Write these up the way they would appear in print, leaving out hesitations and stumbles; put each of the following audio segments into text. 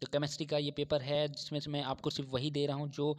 तो केमिस्ट्री का ये पेपर है जिसमें से मैं आपको सिर्फ वही दे रहा हूँ जो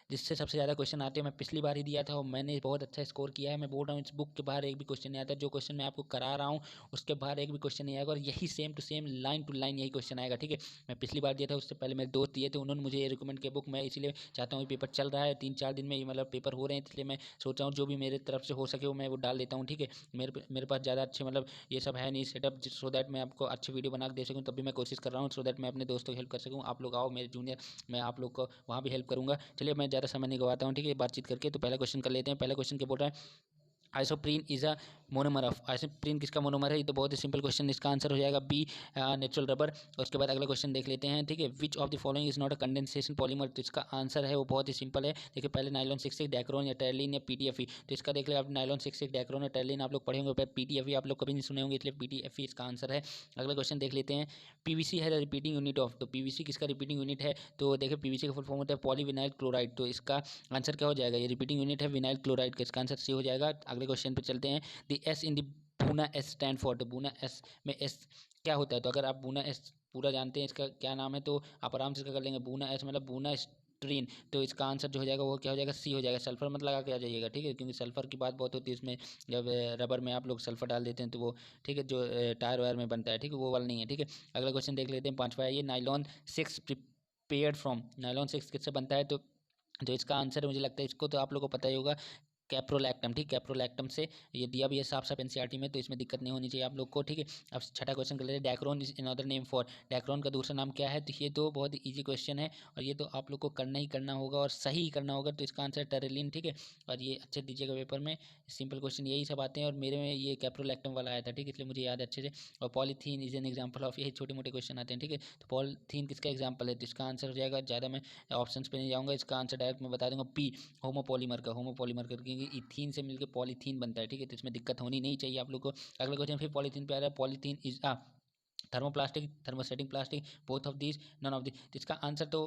जिससे सबसे ज़्यादा क्वेश्चन आते हैं। मैं पिछली बार ही दिया था और मैंने बहुत अच्छा स्कोर किया है। मैं बोल रहा हूँ इस बुक के बाहर एक भी क्वेश्चन नहीं आता। जो क्वेश्चन मैं आपको करा रहा हूँ उसके बाहर एक भी क्वेश्चन नहीं आएगा और यही same to same line to line यही क्वेश्चन आएगा, ठीक है। मैं पिछली बार दिया था, उससे पहले मेरे दोस्त दिए थे, उन्होंने मुझे ये रिकमेंड किया बुक। मैं इसलिए चाहता हूँ पेपर चल रहा है 3-4 दिन में ये मतलब पेपर हो रहे हैं, इसलिए मैं सोच रहा हूँ जो भी मेरे तरफ से हो सके वो मैं वो डाल देता हूँ, ठीक है। मेरे पास ज़्यादा अच्छे मतलब ये सब है नहीं सेटअप, सो दैट मैं आपको अच्छी वीडियो बना के दे सकूँ। तब भी मैं कोशिश कर रहा हूँ सो दैट मैं अपने दोस्तों की हेल्प कर सकूँ। आप लोग आओ मेरे जूनियर, मैं आप लोग को वहाँ भी हेल्प करूँगा। चलिए मैं ज़्यादा समय नहीं गवाता हूँ, ठीक है, बातचीत करके। तो पहला क्वेश्चन कर लेते हैं। पहला क्वेश्चन क्या बोल रहा है, isoprene is a monomer of. Isoprene किसका मोनोमर है? ये तो बहुत ही सिंपल क्वेश्चन, इसका आंसर हो जाएगा बी, नेचुरल रबर। और उसके बाद अगला क्वेश्चन देख लेते हैं, ठीक है। विच of the following is not a condensation polymer. तो इसका आंसर है वो बहुत ही सिंपल है। देखिए पहले नाइलॉन 66, डेक्रोन या टेरलिन या पीटीएफई। तो इसका देख लिया आप, नाइलॉन 66, डेक्रोन या टेरलिन आप लोग पढ़े होंगे, पीटीएफई आप लोग कभी नहीं सुने होंगे, इसलिए पीटीएफई इसका आंसर है। अगला क्वेश्चन देख लेते हैं, पीवीसी है रिपीटिंग यूनिट ऑफ। तो पीवीसी किसका रिपीटिंग यूनिट है? तो देखिए पीवीसी का फुल फॉर्म होता है पॉलीविनाइल क्लोराइड। तो इसका आंसर क्या हो जाएगा? ये रिपीटिंग यूनिट है विनाइल क्लोराइड का, इसका आंसर सी हो जाएगा। अगले क्वेश्चन पे चलते हैं। The S in the buna S stand for. तो बूना एस में एस क्या होता है? तो अगर आप बूना एस पूरा जानते हैं इसका क्या नाम है तो आप आराम से क्या कर लेंगे, बूना एस मतलब बूना स्ट्रीन। तो इसका आंसर जो हो जाएगा वो क्या हो जाएगा? सी हो जाएगा। सल्फर मत लगा के आ जाइएगा, ठीक है, क्योंकि सल्फर की बात बहुत होती है इसमें। जब रबर में आप लोग सल्फर डाल देते हैं तो वो, ठीक है, जो टायर वायर में बनता है, ठीक है, वो वाला नहीं है, ठीक है। अगला क्वेश्चन देख लेते हैं, 5वां है ये, नाइलॉन 6 प्रिपेयर्ड फ्रॉम। नाइलॉन 6 किससे बनता है? तो जो इसका आंसर है मुझे लगता है इसको तो आप लोग को पता ही होगा, कैप्रोलैक्टम, ठीक, कैप्रोलैक्टम से ये दिया भी है साफ साफ एनसीईआरटी में, तो इसमें दिक्कत नहीं होनी चाहिए आप लोग को, ठीक है। अब छठा क्वेश्चन कर लेते हैं, डैक्रोन इज अनदर नेम फॉर। डैक्रोन का दूसरा नाम क्या है? तो ये तो बहुत ही ईजी क्वेश्चन है और ये तो आप लोग को करना ही करना होगा और सही करना होगा। तो इसका आंसर टेरेलिन, ठीक है। और ये अच्छे दीजिएगा पेपर में, सिंपल क्वेश्चन यही सब आते हैं और मेरे में ये कैप्रोलैक्टम वाला आया था, ठीक है, इसलिए मुझे याद है अच्छे से। और polythene is an example of, यही छोटे मोटे क्वेश्चन आते हैं, ठीक है। तो पॉलीथीन किसका एग्जाम्पल है? तो इसका आंसर हो जाएगा, ज़्यादा मैं ऑप्शन पे नहीं जाऊँगा, इसका आंसर डायरेक्ट मैं बता दूंगा पी, होमोपॉलीमर का। होमोपॉलीमर का क्योंकि इथीन से मिलकर पॉलीथीन बनता है, ठीक है, तो इसमें दिक्कत होनी नहीं चाहिए आप लोग को। अगला क्वेश्चन फिर पॉलीथीन पे आ रहा है, polythene is a thermoplastic, thermostatic plastic, both of this, none of this. तो इसका आंसर तो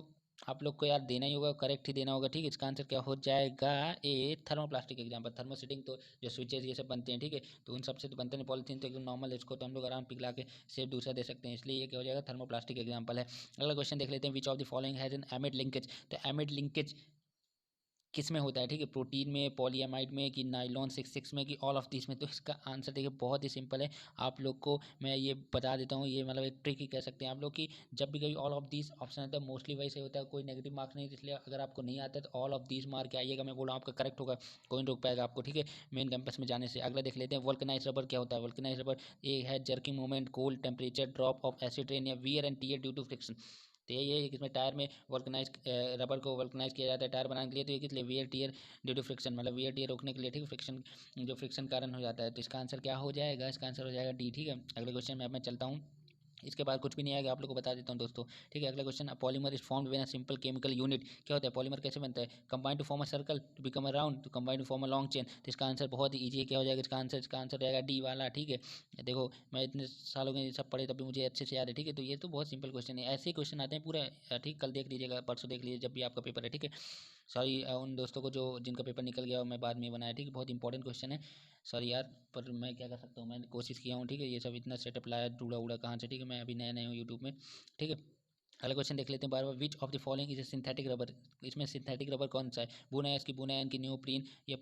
आप लोग को यार देना ही होगा, करेक्ट ही देना होगा, ठीक है। इसका आंसर क्या हो जाएगा? ए, थर्मोप्लास्टिक एग्जाम्पल। थर्मोस्टेटिंग तो जो स्विचेस ये सब बनते हैं, ठीक है, तो उन सबसे तो बनते नहीं। पॉलीथीन तो एकदम नॉर्मल है, इसको तो हम लोग आराम पिघला के शेप दूसरा दे सकते हैं, इसलिए ये क्या हो जाएगा? थर्मोप्लास्टिक एग्जाम्पल है। अगला क्वेश्चन देख लेते हैं, विच of the following has an एमिड linkage. तो एमिड लिंकेज किस में होता है, ठीक है, प्रोटीन में, पॉलीएमाइड में, कि नाइलॉन 66 में, कि ऑल ऑफ दिस में। तो इसका आंसर देखिए बहुत ही सिंपल है। आप लोग को मैं ये बता देता हूँ, ये मतलब एक ट्रिक ही कह सकते हैं आप लोग, कि जब भी कभी ऑल ऑफ दिस ऑप्शन आता है मोस्टली वैसे होता है, कोई नेगेटिव मार्क्स नहीं, इसलिए अगर आपको नहीं आता है तो ऑल ऑफ दिस मार्क आइएगा, मैं बोल रहा हूँ आपका करेक्ट होगा, कोई नहीं रोक पाएगा आपको, ठीक है, मेन कैंपस में जाने से। अगला देख लेते हैं, वल्कनाइज रबर क्या होता है? वल्कनाइज रबर ये है jerking movement, cold temperature, drop of acid rain या wear and tear due to friction. तो ये है कि इसमें टायर में वल्कनाइज रबर को वल्कनाइज किया जाता है टायर बनाने के लिए। तो ये किस लिए? Wear tear due to friction, मतलब वियर टियर रोकने के लिए, ठीक है, फ्रिक्शन जो फ्रिक्शन कारण हो जाता है। तो इसका आंसर क्या हो जाएगा? इसका आंसर हो जाएगा डी, ठीक है। अगले क्वेश्चन में अब मैं चलता हूँ, इसके बाद कुछ भी नहीं आएगा, आप लोग को बता देता हूँ दोस्तों, ठीक है। अगला question, polymer is formed when a simple chemical unit. क्या होता है? पॉलीमर कैसे बनता है? Combine to form a circle to become a round, to combine to form a long chain. तो इसका आंसर बहुत ही ईजी है, क्या हो जाएगा इसका आंसर रहेगा डी वाला, ठीक है। देखो मैं इतने सालों में ये सब पढ़े तभी मुझे अच्छे से याद है, ठीक है। तो ये तो बहुत सिंपल क्वेश्चन है, ऐसे ही क्वेश्चन आते हैं पूरा, ठीक, कल देख लीजिएगा, परसों देख लीजिए, जब भी आपका पेपर है, ठीक है। सॉरी उन दोस्तों को जो जिनका पेपर निकल गया और मैं बाद में बनाया, ठीक है, बहुत इंपॉर्टेंट क्वेश्चन है, सॉरी यार, पर मैं क्या कर सकता हूँ, मैंने कोशिश किया हूँ, ठीक है। ये सब इतना सेटअप लाया टूड़ा उड़ा कहाँ से, ठीक है, मैं अभी नया नया हूँ यूट्यूब में, ठीक है। अगला क्वेश्चन देख लेते हैं, बार बार, which of the following is a synthetic rubber. इसमें सिंथेटिक रबर कौन सा है? बुनाएस की, बुनाएन की, नियोप्रीन या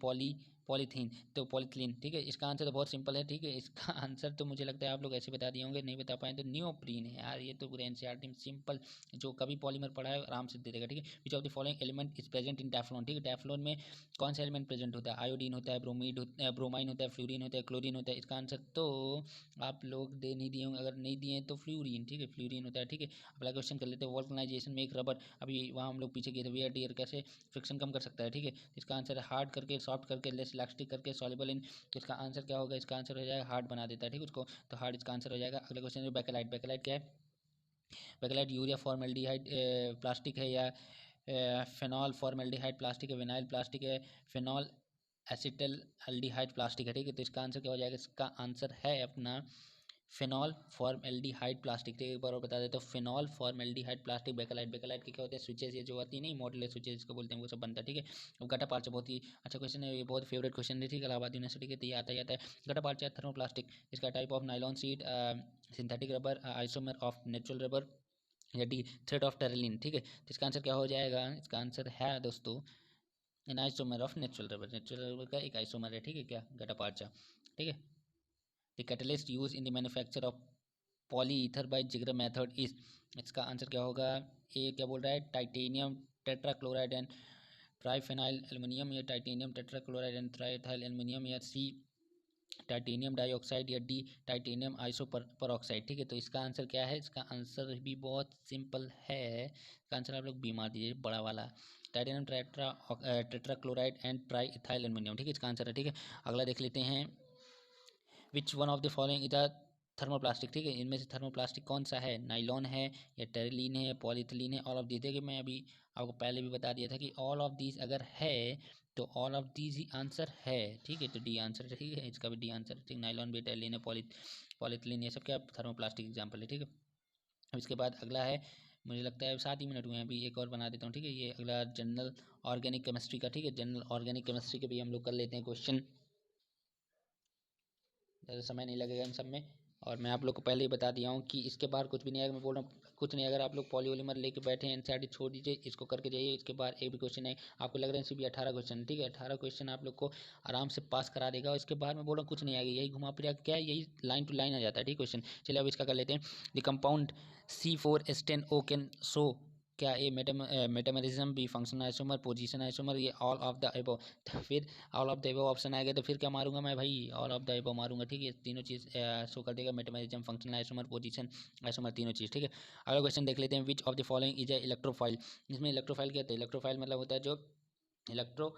पॉलीथीन। तो पॉलीथीन, ठीक है, इसका आंसर तो बहुत सिंपल है, ठीक है। इसका आंसर तो मुझे लगता है आप लोग ऐसे बता दिए होंगे, नहीं बता पाए तो नियोप्रीन है यार, ये तो पूरे एनसीईआरटी में सिंपल, जो कभी पॉलीमर पढ़ा है आराम से दे देगा, ठीक है। विच of the following element is present in Teflon, ठीक है। टेफ्लॉन में कौन सा एलिमेंट प्रेजेंट होता है? आयोडीन होता है, ब्रोमाइन होता है, फ्लोरीन होता है, क्लोरीन होता है। इसका आंसर तो आप लोग दे नहीं दिए होंगे, अगर नहीं दिए तो फ्लोरीन, ठीक है, फ्लोरीन होता है, ठीक है। अगला क्वेश्चन कर लेते हैं, वोल्कनाइजेशन में एक रबर, अभी वहाँ हम लोग पीछे गए थे, वियर टियर कैसे फ्रिक्शन कम कर सकता है, ठीक है। इसका आंसर है हार्ड करके, सॉफ्ट करके, लेस इलास्टिक करके, सॉल्युबल इन। इसका आंसर क्या होगा? इसका आंसर हो जाएगा हार्ड बना देता है, ठीक है, उसको, तो हार्ड इसका आंसर हो जाएगा। अगला क्वेश्चन है बेकेलाइट। बेकेलाइट क्या है? बेकेलाइट यूरिया फॉर्मेल्डिहाइड प्लास्टिक है या फेनॉल फॉर्मेल्डिहाइड प्लास्टिक है, विनाइल प्लास्टिक है, फेनॉल एसिटल एल्डिहाइड प्लास्टिक है, ठीक है। तो इसका आंसर क्या हो जाएगा? इसका आंसर है अपना फिनॉल फॉर्मेल्डिहाइड प्लास्टिक, ठीक है, एक बार और बता देता हूँ, phenol formaldehyde plastic. Bakelite, bakelite के क्या होते हैं? स्विचेस, ये जो आती है नहीं मॉडल स्विचेस जिसको बोलते हैं, वो सब बनता है, ठीक है। अब गटा पार्चा बहुत ही अच्छा क्वेश्चन है, ये बहुत फेवरेट क्वेश्चन है, ठीक है, इलाहाबाद यूनिवर्सिटी के, तो ये आता ही आता है। गटा पार्चा थर्मोप्लास्टिक, इसका type of nylon seed, synthetic rubber, isomer of natural rubber, या डी थ्रेड ऑफ टेरेलिन। ठीक है, तो इसका आंसर क्या हो जाएगा? इसका आंसर है दोस्तों an isomer of natural rubber. Natural rubber का एक आइसोमर है, ठीक है, क्या गटापार्चा। ठीक है, the catalyst use in the manufacture of polyether by Ziegler method is. इसका आंसर क्या होगा? ए क्या बोल रहा है? Titanium tetrachloride and triphenyl aluminium, या titanium tetrachloride and triethyl aluminium, या सी टाइटेनियम डाइऑक्साइड, या डी टाइटेनियम आइसोपरऑक्साइड। ठीक है, तो इसका आंसर क्या है? इसका आंसर भी बहुत सिंपल है। इसका आंसर आप लोग बी मार दीजिए, बड़ा वाला titanium tetrachloride and try ethyl aluminium. ठीक है, इसका आंसर है। ठीक है, अगला देख लेते हैं। Which one of the following is a thermoplastic. ठीक है, इनमें से थर्मोप्लास्टिक कौन सा है? नाइलॉन है, या टेरिलीन है, या पॉलीथिलीन है, ऑल ऑफ दीज। देखिए, मैं अभी आपको पहले भी बता दिया था कि ऑल ऑफ दीज अगर है तो all of these he answer है। ठीक है, तो डी आंसर है। ठीक है, इसका भी डी आंसर है। ठीक, नाइलॉन भी, टेरिलीन है, पॉलीथिलीन, ये सब क्या थर्मोप्लास्टिक एग्जाम्पल है। ठीक है, अब इसके बाद अगला है, मुझे लगता है 7 ही मिनट हुए हैं, अभी एक और बना देता हूँ। ठीक है, ये अगला जनरल ऑर्गेनिक केमिस्ट्री का। ठीक है, जनरल ऑर्गेनिक केमिस्ट्री के भी हम लोग कर लेते हैं क्वेश्चन, ज़्यादा समय नहीं लगेगा इन सब में। और मैं आप लोग को पहले ही बता दिया हूँ कि इसके बाहर कुछ भी नहीं आएगा। मैं बोल रहा हूँ कुछ नहीं, अगर आप लोग पॉलीओलिमर लेके बैठे हैं एनसीईआरटी छोड़ दीजिए, इसको करके जाइए, इसके बाहर एक भी क्वेश्चन नहीं। आपको लग रहा है सिर्फ 18 क्वेश्चन, ठीक है, 18 क्वेश्चन आप लोग को आराम से पास करा देगा। और इसके बाहर मैं बोल रहा हूँ कुछ नहीं आएगा, यही घुमा फिरा क्या है, यही लाइन टू लाइन आ जाता है। ठीक क्वेश्चन, चलिए अब इसका कर लेते हैं। The compound C4H10O can show क्या? A metamerism, B functional isomer, position isomer, ये ऑल ऑफ द अबव। फिर all of the above option आएगा तो फिर क्या मारूंगा मैं भाई? ऑल ऑफ द अबव मारूंगा। ठीक है, तीनों चीज़ शो कर देगा, metamerism, functional isomer, position isomer, तीनों चीज़। ठीक है, अगला क्वेश्चन देख लेते हैं। विच of the following is A electrophile. इसमें इलेक्ट्रोफाइल क्या होता है? इलेक्ट्रोफाइल मतलब होता है जो इलेक्ट्रो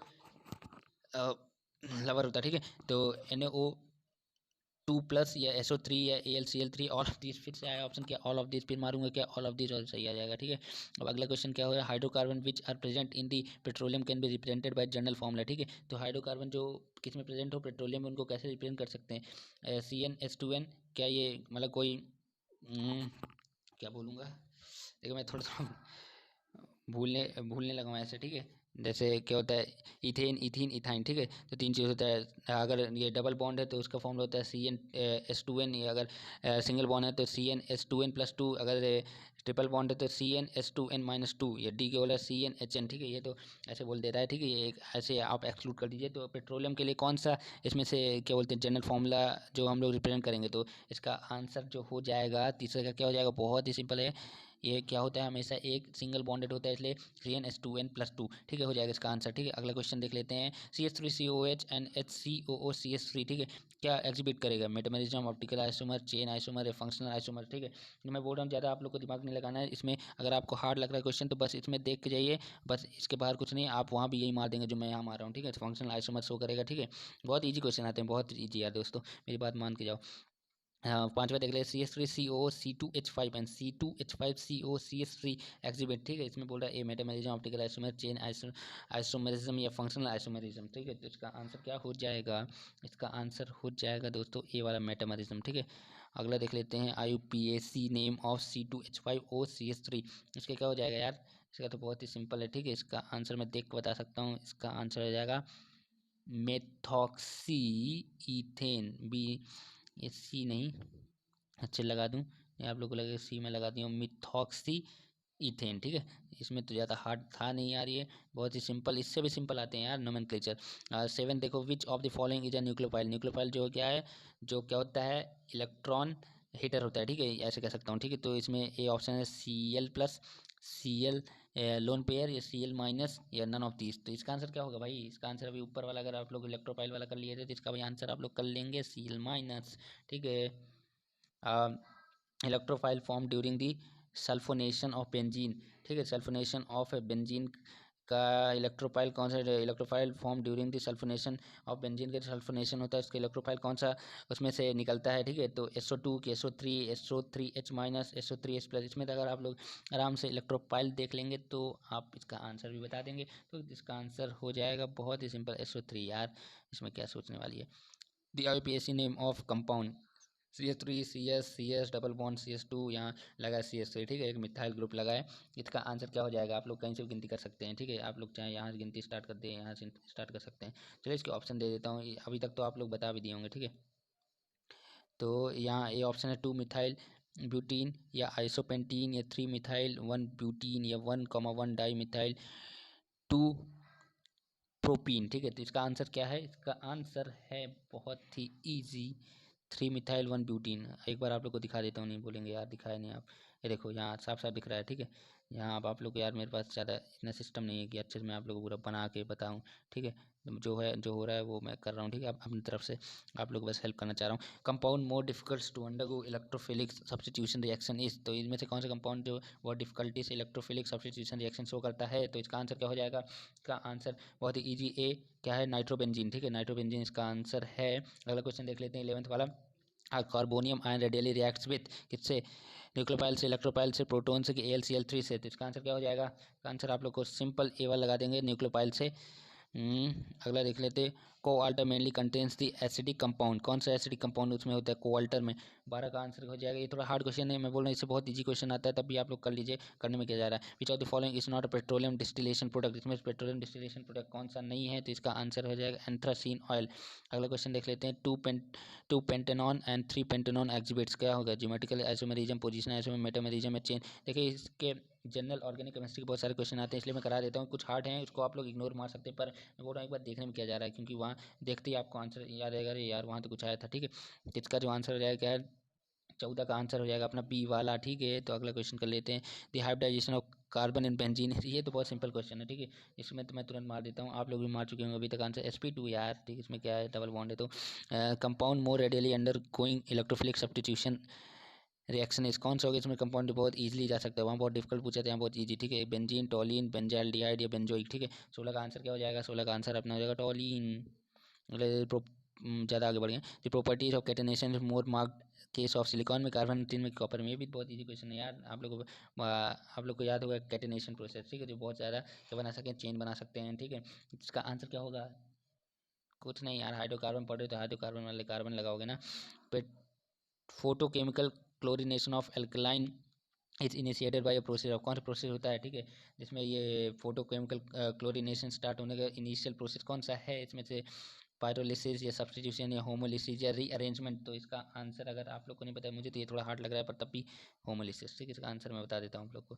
लवर होता है। ठीक है, तो NO2+, या SO3, या AlCl3, ऑल ऑफ दिस। फिर से आया ऑप्शन क्या? All of this. फिर मारूंगा क्या? ऑल ऑफ दिस, और सही आ जाएगा। ठीक है, अब अगला क्वेश्चन क्या होगा? Hydrocarbon which are present in the petroleum can be represented by general formula. ठीक है, तो हाइड्रोकार्बन जो किस में प्रेजेंट हो? पेट्रोलियम में, उनको कैसे रिप्रेजेंट कर सकते हैं? CnH2n। क्या ये मतलब कोई क्या बोलूँगा, देखो मैं थोड़ा सा भूलने भूलने लगा हूँ ऐसे। ठीक है, जैसे क्या होता है? Ethane, ethene, ethyne. ठीक है, तो तीन चीज़ होता है। अगर ये डबल बॉन्ड है तो उसका फॉर्मूला होता है CnH2n। ये अगर सिंगल बॉन्ड है तो CnH2n+2। अगर ट्रिपल बॉन्ड है तो CnH2n-2। ये डी के बोला CnHn। ठीक है, ये तो ऐसे बोल देता है। ठीक है, ये एक ऐसे आप एक्सक्लूड कर दीजिए। तो पेट्रोलियम के लिए कौन सा इसमें से क्या बोलते हैं जनरल फॉर्मूला जो हम लोग रिप्रेजेंट करेंगे? तो इसका आंसर जो हो जाएगा तीसरे का क्या हो जाएगा? बहुत ही सिंपल है। ये क्या होता है? हमेशा एक सिंगल बॉन्डेड होता है, इसलिए CnH2n+2। ठीक है, हो जाएगा इसका आंसर। ठीक है, अगला क्वेश्चन देख लेते हैं। CH3COH and HCOOCH3। ठीक है, क्या एग्जिबिट करेगा? Metamerism, optical isomer, chain isomer, functional isomer. ठीक है, तो मैं बोल रहा हूँ ज़्यादा आप लोग को दिमाग नहीं लगाना है इसमें। अगर आपको हार्ड लग रहा है क्वेश्चन तो बस इसमें देख के जाइए, बस इसके बाहर कुछ नहीं। आप वहाँ भी यही मार देंगे जो मैं यहाँ मार रहा हूँ। ठीक है, फंक्शनल आइसोमर शो करेगा। ठीक है, बहुत ईजी क्वेश्चन आते हैं, बहुत ईजी यार दोस्तों, मेरी बात मान के जाओ। हाँ, पांचवा देख ले। CH3CO C2H5 and C2H5 CO CH3 exhibit. ठीक है, इसमें बोल रहा है A metamerism, optical isomer, chain isomerism, या फंक्शनल आइसोमेरिज्म। ठीक है, तो इसका आंसर क्या हो जाएगा? इसका आंसर हो जाएगा दोस्तों ए वाला मेटामेरिज्म। ठीक है, अगला देख लेते हैं। IUPAC name of C2H5O CH3। इसका क्या हो जाएगा यार? इसका तो बहुत ही सिंपल है। ठीक है, इसका आंसर मैं देख के बता सकता हूँ। इसका आंसर हो जाएगा मेथॉक्सी इथेन। बी, ये सी नहीं, अच्छे लगा दूं, या आप लोग को लगे सी में लगा दिया मिथॉक्सी इथेन। ठीक है, इसमें तो ज़्यादा हार्ड था नहीं यार, ये बहुत ही सिंपल, इससे भी सिंपल आते हैं यार नोमेनक्लेचर। 7 देखो। विच of the following is a nucleophile. Nucleophile जो क्या है? जो क्या होता है? इलेक्ट्रॉन हीटर होता है। ठीक है, ऐसे कह सकता हूँ। ठीक है, तो इसमें ए ऑप्शन है Cl+, Cl लोन पेयर, या Cl-, या नन ऑफ दीज। तो इसका आंसर क्या होगा भाई? इसका आंसर अभी ऊपर वाला अगर आप लोग इलेक्ट्रोफाइल वाला कर लिए थे तो इसका भाई आंसर आप लोग कर लेंगे Cl-। ठीक है, electrophile form during the sulphonation of benzene. ठीक है, सल्फोनेशन ऑफ बेंजीन का इलेक्ट्रोफाइल कौन सा? Electrophile form during the sulphonation of benzene का सल्फोनेशन होता है, उसका इलेक्ट्रोफाइल कौन सा उसमें से निकलता है? ठीक है, तो SO2 की SO3, SO3H-, SO3H+। इसमें तो अगर आप लोग आराम से इलेक्ट्रोफाइल देख लेंगे तो आप इसका आंसर भी बता देंगे। तो इसका आंसर हो जाएगा बहुत ही सिंपल, SO3 यार, इसमें क्या सोचने वाली है। दी IUPAC name of compound CH3, CS double bond CH2, यहाँ लगा है CH3। ठीक है, एक मिथाइल ग्रुप लगा है। इसका आंसर क्या हो जाएगा? आप लोग कहीं से भी गिनती कर सकते हैं। ठीक है, आप लोग चाहे यहाँ से गिनती स्टार्ट कर दें, यहाँ से स्टार्ट कर सकते हैं। चलिए इसके ऑप्शन दे देता हूँ, अभी तक तो आप लोग बता भी दिए होंगे। ठीक है, तो यहाँ ए ऑप्शन है 2 मिथाइल ब्यूटीन या आइसोपेंटीन या 3 मिथाइल 1 ब्यूटीन या 1,1 डाई मिथाइल 2 प्रोपीन। ठीक है, तो इसका आंसर क्या है? इसका आंसर है बहुत ही इजी, 3 मिथाइल 1 ब्यूटीन। एक बार आप लोग को दिखा देता हूँ, नहीं बोलेंगे यार दिखाया नहीं आप। ये देखो यहाँ साफ साफ दिख रहा है। ठीक है, यहाँ आप लोग को यार मेरे पास ज़्यादा इतना सिस्टम नहीं है कि अच्छे से मैं आप लोगों को पूरा बना के बताऊँ। ठीक है, जो है जो हो रहा है वो मैं कर रहा हूँ। ठीक है, अपनी तरफ से आप लोग बस हेल्प करना चाह रहा हूँ। Compound more difficult to undergo electrophilic substitution reaction is, तो इनमें से कौन सा कंपाउंड जो बहुत डिफिकल्टी से इलेक्ट्रोफिलिक सब्स्टिट्यूशन रिएक्शन शो करता है? तो इसका आंसर क्या हो जाएगा? इसका आंसर बहुत ही ईजी, ए क्या है? नाइट्रोबेंजीन। ठीक है, नाइट्रोबेंजीन इसका आंसर है। अगला क्वेश्चन देख लेते हैं 11th वाला। Carbonium ion radially reacts with किससे? न्यूक्लियोफाइल से, इलेक्ट्रोफाइल से, प्रोटॉन से, कि AlCl3 से? तो इसका आंसर क्या हो जाएगा? इसका आंसर आप लोग को सिंपल A1 लगा देंगे, न्यूक्लियोफाइल से। अगला देख लेते। Coal tar mainly contains the acidic compound, कौन सा एसिडिक कंपाउंड उसमें होता है कोआल्टर में? 12 का आंसर हो जाएगा। ये थोड़ा हार्ड क्वेश्चन है, मैं बोल रहा हूँ इससे बहुत इजी क्वेश्चन आता है, तब भी आप लोग कर लीजिए, करने में क्या जा रहा है। विच of the following is not a petroleum distillation product, इसमें पेट्रोलियम डिस्टिलेशन प्रोडक्ट कौन सा नहीं है? तो इसका आंसर हो जाएगा एंथ्रासीन ऑयल। अगला क्वेश्चन देख लेते हैं। Two pentanone and 3 pentanone exhibits, क्या होगा? Geometrical isomerism, positional isomer, metamerism, chain. देखिए इसके जनरल ऑर्गेनिक केमिस्ट्री के बहुत सारे क्वेश्चन आते हैं, इसलिए मैं करा देता हूँ। कुछ हार्ड हैं, उसको आप लोग इग्नोर मार सकते हैं, पर मैं बोल रहा हूँ एक बार देखने में क्या जा रहा है, क्योंकि वहाँ देखते ही आपको आंसर याद आएगा। अरे यार वहाँ तो कुछ आया था। ठीक है, तो इसका जो आंसर हो जाएगा क्या है? 14 का आंसर हो जाएगा अपना बी वाला। ठीक है, तो अगला क्वेश्चन कर लेते हैं। The hybridization of carbon in benzene, ये तो बहुत सिंपल क्वेश्चन है। ठीक है, इसमें तो मैं तुरंत मार देता हूँ, आप लोग भी मार चुके होंगे अभी तक। आंसर sp2 यार। ठीक है, इसमें क्या है? डबल बॉन्ड है। तो compound more readily undergoing electrophilic substitution reaction इस, कौन सा होगा? इसमें कंपाउंड बहुत इजीली जा सकता है, वहाँ बहुत डिफिकल्ट पूछा था, यहाँ बहुत इजी। ठीक है, बेंजीन, टोलिन, बेंजाल्डिहाइड या बेंजोइक। ठीक है, 16 का आंसर क्या हो जाएगा? 16 का आंसर अपना हो जाएगा टोलिन। ज़्यादा आगे बढ़ गए। The properties of catenation more marked case of silicon में, कार्बन 3 में, कॉपर में। ये भी बहुत इजी क्वेश्चन है यार, आप लोग को याद होगा कैटेनेशन प्रोसेस। ठीक है, जो बहुत ज़्यादा क्या बना सकते हैं? चेन बना सकते हैं। ठीक है, इसका आंसर क्या होगा? कुछ नहीं यार, हाइड्रोकार्बन पढ़ रहे तो हाइड्रोकार्बन वाले कार्बन लगाओगे ना। Photochemical chlorination of alkaline is initiated by a process of, कौन सा प्रोसेस होता है? ठीक है, जिसमें ये फोटोकेमिकल क्लोरिनेशन स्टार्ट होने का इनिशियल प्रोसेस कौन सा है? इसमें से पायरोलिसिस या सब्स्टिट्यूशन या होमोलिसिस या रीअरेंजमेंट। तो इसका आंसर अगर आप लोग को नहीं पता है, मुझे तो ये थोड़ा हार्ड लग रहा है, पर तब भी होमोलिसिस। ठीक है, इसका आंसर मैं बता देता हूँ आप लोग को।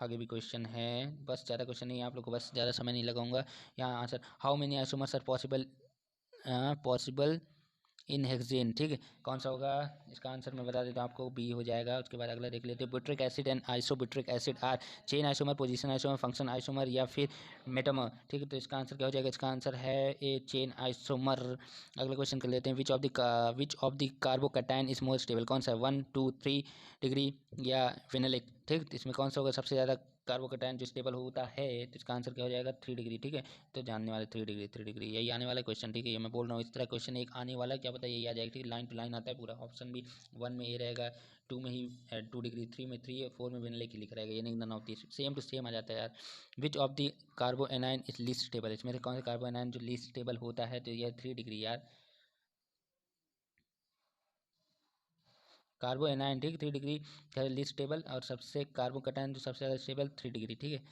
आगे भी क्वेश्चन है, बस ज़्यादा क्वेश्चन नहीं है, आप लोग को बस ज़्यादा समय नहीं लगाऊंगा। यहाँ answer, how many isomers are possible in hexane. ठीक है, कौन सा होगा? इसका आंसर मैं बता देता हूँ आपको, बी हो जाएगा। उसके बाद अगला देख लेते हैं। Butyric acid and isobutyric acid are chain isomer, position isomer, function isomer या फिर मेटामर। ठीक है, तो इसका आंसर क्या हो जाएगा? इसका आंसर है ए चेन आइसोमर। अगला क्वेश्चन कर लेते हैं। विच of the carbocation is more stable, कौन सा है? 1 2 3 डिग्री या विनलिक। ठीक, तो इसमें कौन सा होगा सबसे ज़्यादा कार्बोकैटायन जो स्टेबल होता है? तो इसका आंसर क्या हो जाएगा? 3 डिग्री। ठीक है, तो जानने वाले 3 डिग्री यही आने वाला क्वेश्चन। ठीक है, ये मैं बोल रहा हूँ, इस तरह क्वेश्चन एक आने वाला, क्या पता यही आ जाएगा। ठीक है, लाइन टू लाइन आता है पूरा। ऑप्शन भी 1 में ए रहेगा, 2 में ही 2 डिग्री, 3 में 3 है, 4 में विनले की लिख रहेगा, ये नहीं none of this, same to same आ जाता है यार। Which of the carbanion is least stable, इसमें से कौन सा कार्बो एनाइन जो लीस्ट स्टेबल होता है? तो यह 3 डिग्री यार, कार्बो एनाइन। ठीक, 3 डिग्री है लीस्ट स्टेबल, और सबसे कार्बोकैटायन जो सबसे ज़्यादा स्टेबल 3 डिग्री। ठीक है,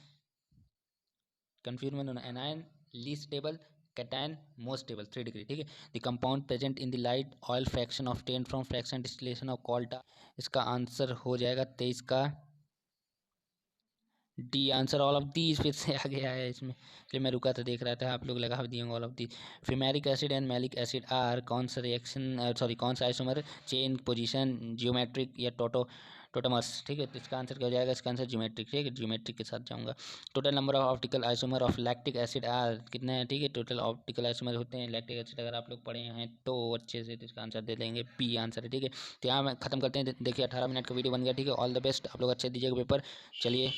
कंफ्यूज में होना, anion least stable, cation most stable 3 degree. ठीक है, the compound present in the light oil fraction of ten from fraction distillation of coal tar. इसका आंसर हो जाएगा 23 का D answer, all of these फिर से आ गया है इसमें, इसलिए मैं रुका था देख रहा था, आप लोग लगा दिए all of these. Fumaric acid and maleic acid are, कौन सा रिएक्शन सॉरी कौन सा आइसोमर? चेन, पोजीशन, जियोमेट्रिक या टोटोमर्स। ठीक है, तो इसका आंसर क्या हो जाएगा? इसका आंसर जियोमेट्रिक। ठीक है, जियोमेट्रिक के साथ जाऊंगा। Total number of optical isomer of lactic acid are, कितने हैं? ठीक है, टोटल ऑप्टिकल आइसोमर होते हैं लैक्टिक एसिड, अगर आप लोग पढ़े हैं तो अच्छे से, तो इसका आंसर दे देंगे बी आंसर है। ठीक है, तो यहाँ मैं खत्म करते हैं। देखिए 18 मिनट का वीडियो बन गया। ठीक है, ऑल द बेस्ट, आप लोग अच्छे दीजिएगा पेपर। चलिए।